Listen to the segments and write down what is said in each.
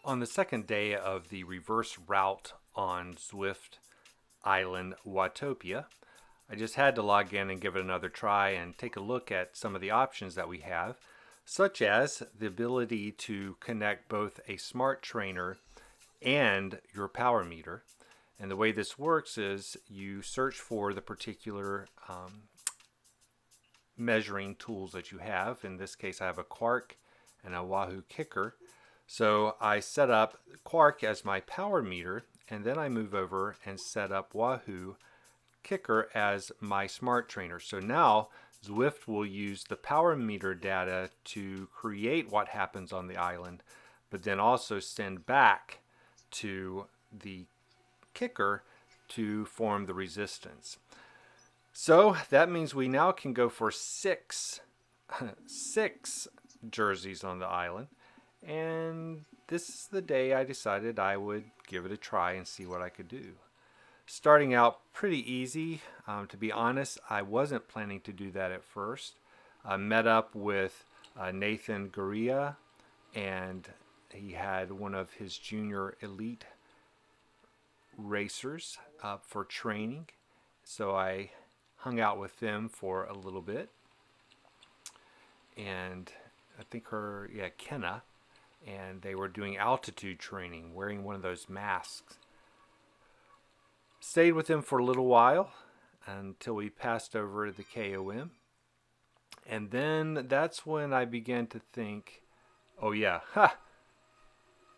On the second day of the reverse route on Zwift Island Watopia, I just had to log in and give it another try and take a look at some of the options that we have, such as the ability to connect both a smart trainer and your power meter. And the way this works is you search for the particular measuring tools that you have. In this case, I have a Quark and a Wahoo Kicker. So I set up Quark as my power meter, and then I move over and set up Wahoo Kicker as my smart trainer. So now Zwift will use the power meter data to create what happens on the island, but then also send back to the kicker to form the resistance. So that means we now can go for six jerseys on the island. And this is the day I decided I would give it a try and see what I could do. Starting out pretty easy. To be honest, I wasn't planning to do that at first. I met up with Nathan Gurria, and he had one of his junior elite racers up for training. So I hung out with them for a little bit. And I think Kenna. And they were doing altitude training, wearing one of those masks. Stayed with them for a little while until we passed over the KOM. And then that's when I began to think, oh yeah,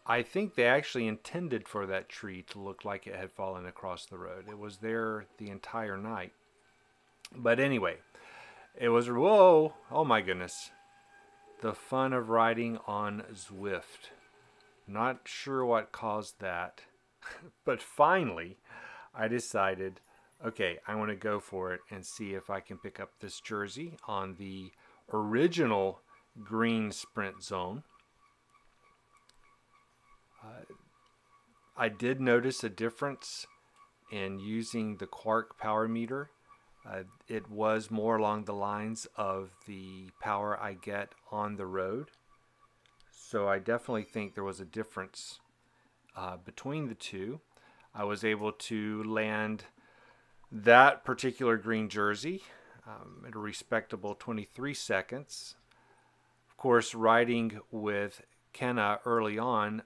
I think they actually intended for that tree to look like it had fallen across the road. It was there the entire night. But anyway, it was, whoa, oh my goodness. The fun of riding on Zwift. Not sure what caused that, but finally I decided, okay, I want to go for it and see if I can pick up this jersey on the original green sprint zone. I did notice a difference in using the Quark power meter. It was more along the lines of the power I get on the road. So I definitely think there was a difference between the two. I was able to land that particular green jersey at a respectable 23 seconds. Of course, riding with Kenna early on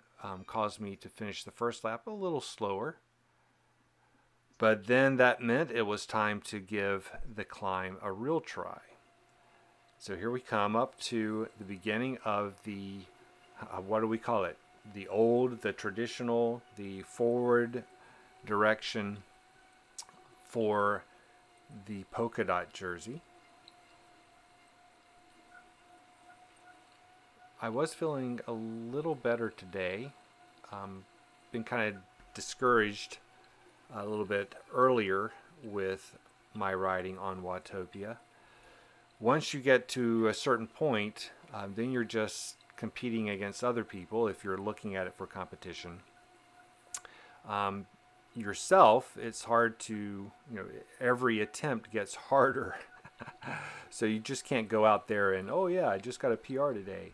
caused me to finish the first lap a little slower. But then that meant it was time to give the climb a real try. So here we come up to the beginning of the, what do we call it? The traditional, the forward direction for the polka dot jersey. I was feeling a little better today. Been kind of discouraged a little bit earlier with my riding on Watopia. Once you get to a certain point, then you're just competing against other people if you're looking at it for competition. Yourself, it's hard to, every attempt gets harder. So you just can't go out there and, oh yeah, I just got a PR today.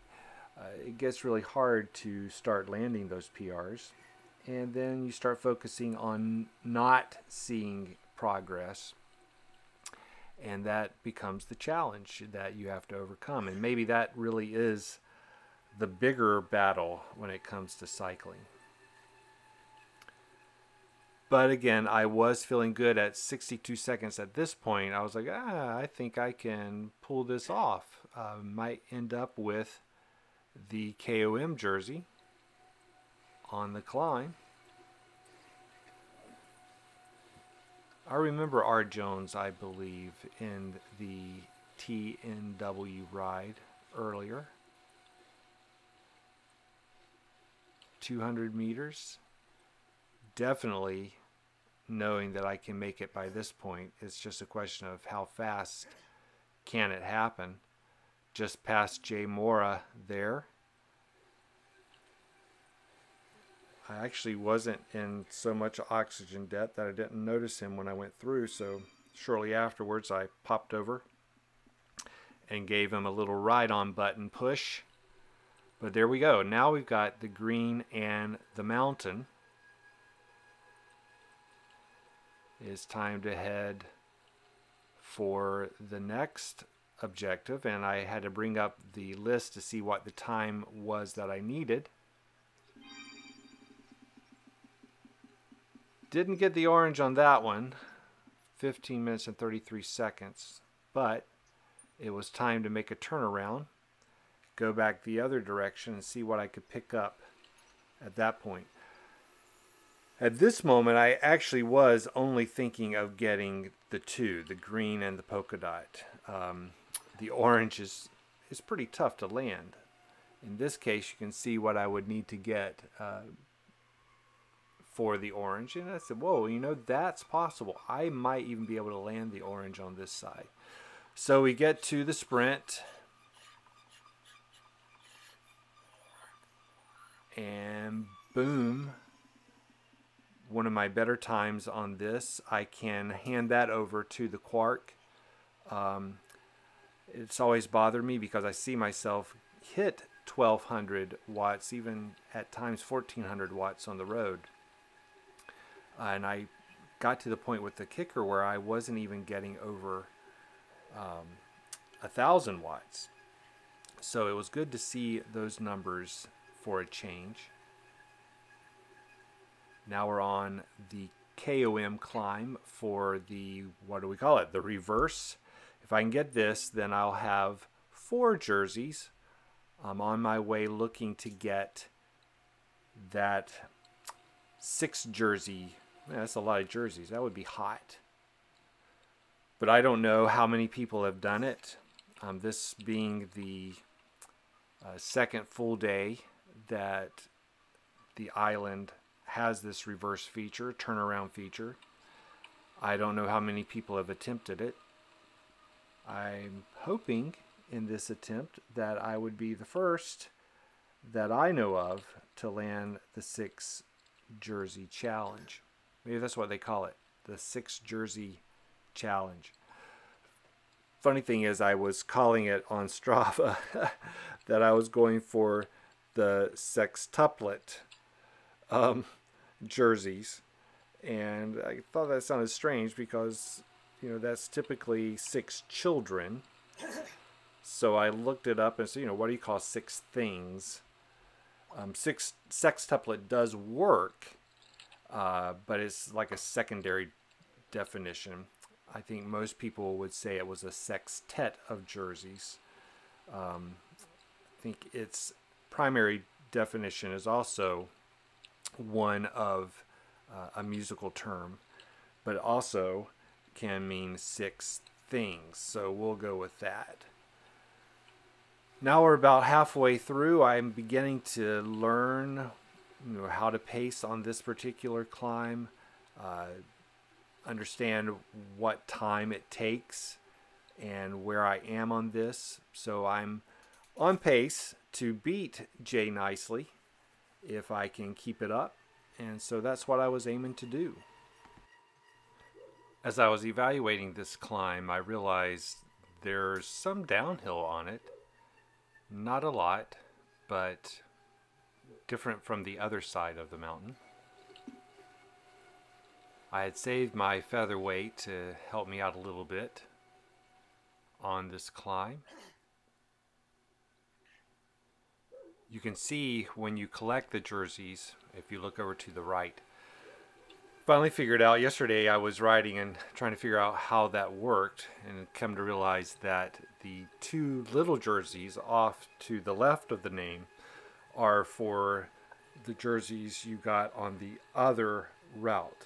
It gets really hard to start landing those PRs. And then you start focusing on not seeing progress. And that becomes the challenge that you have to overcome. And maybe that really is the bigger battle when it comes to cycling. But again, I was feeling good at 62 seconds at this point. I was like, I think I can pull this off. Might end up with the KOM jersey on the climb. I remember R. Jones, I believe, in the TNW ride earlier. 200 meters. Definitely knowing that I can make it by this point. It's just a question of how fast can it happen. Just past Jay Mora there. I actually wasn't in so much oxygen debt that I didn't notice him when I went through, so shortly afterwards I popped over and gave him a little ride-on button push But there we go. Now we've got the green and the mountain. It's time to head for the next objective, and I had to bring up the list to see what the time was that I needed. Didn't get the orange on that one, 15 minutes and 33 seconds, but it was time to make a turnaround, go back the other direction and see what I could pick up at that point. At this moment, I actually was only thinking of getting the two, the green and the polka dot. The orange is pretty tough to land. In this case, you can see what I would need to get for the orange. And I said, whoa, you know, that's possible. I might even be able to land the orange on this side. So we get to the sprint. And boom. One of my better times on this. I can hand that over to the Quark. It's always bothered me because I see myself hit 1200 watts, even at times 1400 watts on the road. And I got to the point with the kicker where I wasn't even getting over 1000 watts. So it was good to see those numbers for a change. Now we're on the KOM climb for the, what do we call it? The reverse. If I can get this, then I'll have 4 jerseys. I'm on my way looking to get that 6 jersey. Man, that's a lot of jerseys. That would be hot. But I don't know how many people have done it. This being the second full day that the island has this reverse feature, turnaround feature. I don't know how many people have attempted it. I'm hoping in this attempt that I would be the first that I know of to land the 6 jersey challenge. Maybe that's what they call it, the 6 jersey challenge. Funny thing is, I was calling it on Strava that I was going for the sextuplet jerseys, and I thought that sounded strange because, you know, that's typically 6 children. So I looked it up and said, you know, what do you call 6 things? 6 sextuplet does work, but it's like a secondary definition. I think most people would say it was a sextet of jerseys. I think its primary definition is also one of a musical term, but also can mean 6 things. So we'll go with that. Now we're about halfway through. I'm beginning to learn, you know, how to pace on this particular climb, understand what time it takes and where I am on this. So I'm on pace to beat Jay nicely if I can keep it up. And so that's what I was aiming to do. As I was evaluating this climb, I realized there's some downhill on it. Not a lot, but different from the other side of the mountain. I had saved my featherweight to help me out a little bit on this climb. You can see when you collect the jerseys, if you look over to the right. Finally figured out, yesterday I was riding and trying to figure out how that worked, and come to realize that the 2 little jerseys off to the left of the name are for the jerseys you got on the other route,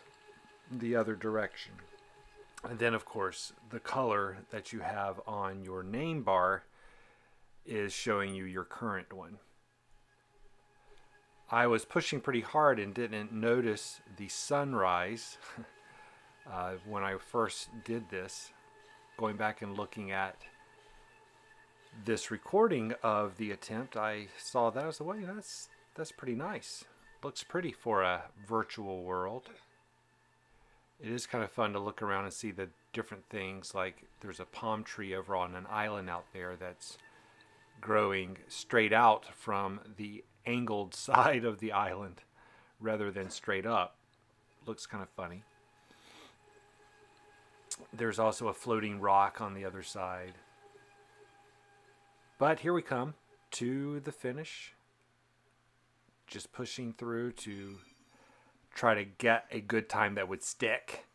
the other direction. And then of course the color that you have on your name bar is showing you your current one. I was pushing pretty hard and didn't notice the sunrise when I first did this. Going back and looking at this recording of the attempt, I saw that. I was like, well, that's pretty nice. Looks pretty for a virtual world. It is kind of fun to look around and see the different things, like there's a palm tree over on an island out there that's growing straight out from the angled side of the island rather than straight up. Looks kind of funny. There's also a floating rock on the other side. But here we come to the finish. Just pushing through to try to get a good time that would stick.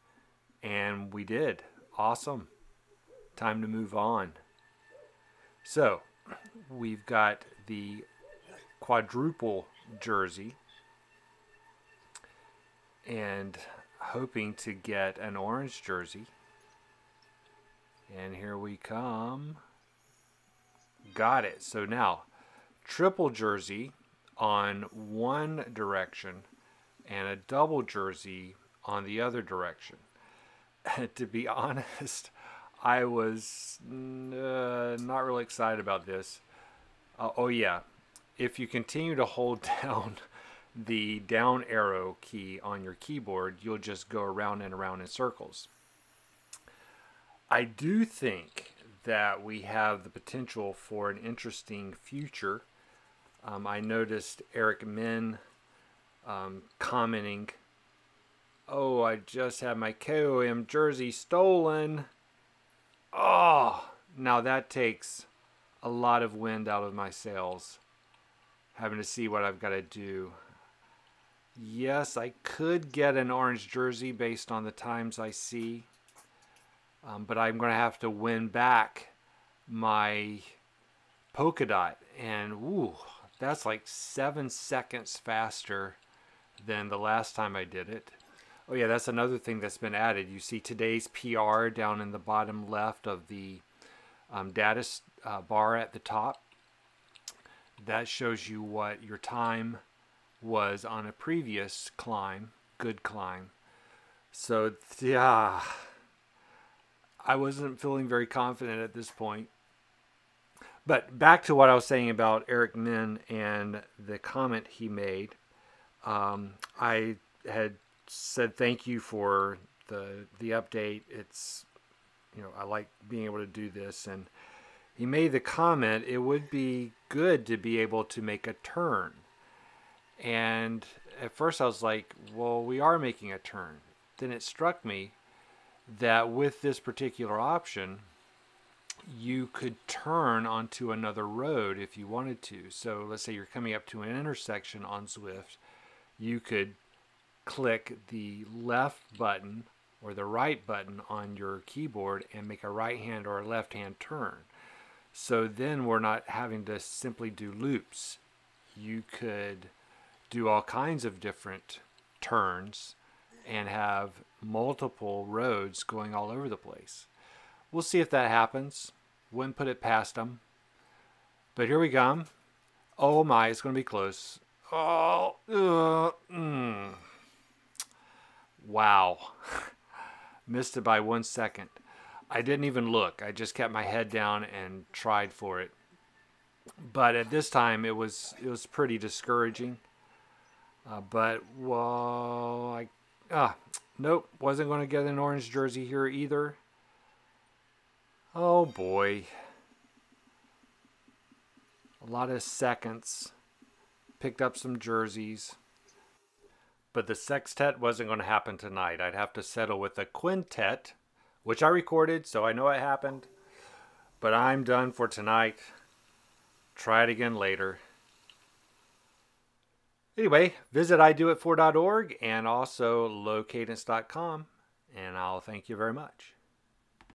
And we did. Awesome. Time to move on. So, we've got the quadruple jersey. And hoping to get an orange jersey. And here we come. Got it. So now, triple jersey on one direction and a double jersey on the other direction. To be honest, I was not really excited about this. Oh yeah, if you continue to hold down the down arrow key on your keyboard, you'll just go around and around in circles. I do think that we have the potential for an interesting future. I noticed Eric Min commenting, "Oh, I just had my KOM jersey stolen." Oh, now that takes a lot of wind out of my sails, having to see what I've got to do. Yes, I could get an orange jersey based on the times I see. But I'm going to have to win back my polka dot. And ooh, that's like 7 seconds faster than the last time I did it. Oh yeah, that's another thing that's been added. You see today's PR down in the bottom left of the data bar at the top. That shows you what your time was on a previous climb, good climb. So yeah, I wasn't feeling very confident at this point. But back to what I was saying about Eric Min and the comment he made. I had said thank you for the update. It's, you know, I like being able to do this. And he made the comment, it would be good to be able to make a turn. And at first I was like, well, we are making a turn. Then it struck me that with this particular option, you could turn onto another road if you wanted to. So let's say you're coming up to an intersection on Zwift, you could click the left button or the right button on your keyboard and make a right hand or a left hand turn. So then we're not having to simply do loops. You could do all kinds of different turns and have multiple roads going all over the place. We'll see if that happens. Wouldn't put it past them. But here we go. Oh my, it's going to be close. Oh, wow. Missed it by 1 second. I didn't even look. I just kept my head down and tried for it. But at this time, it was pretty discouraging. But, well, nope, wasn't going to get an orange jersey here either. Oh boy. A lot of seconds. Picked up some jerseys. But the sextet wasn't going to happen tonight. I'd have to settle with a quintet, which I recorded, so I know it happened. But I'm done for tonight. Try it again later. Anyway, visit idoit4.org and also lowcadence.com, and I'll thank you very much.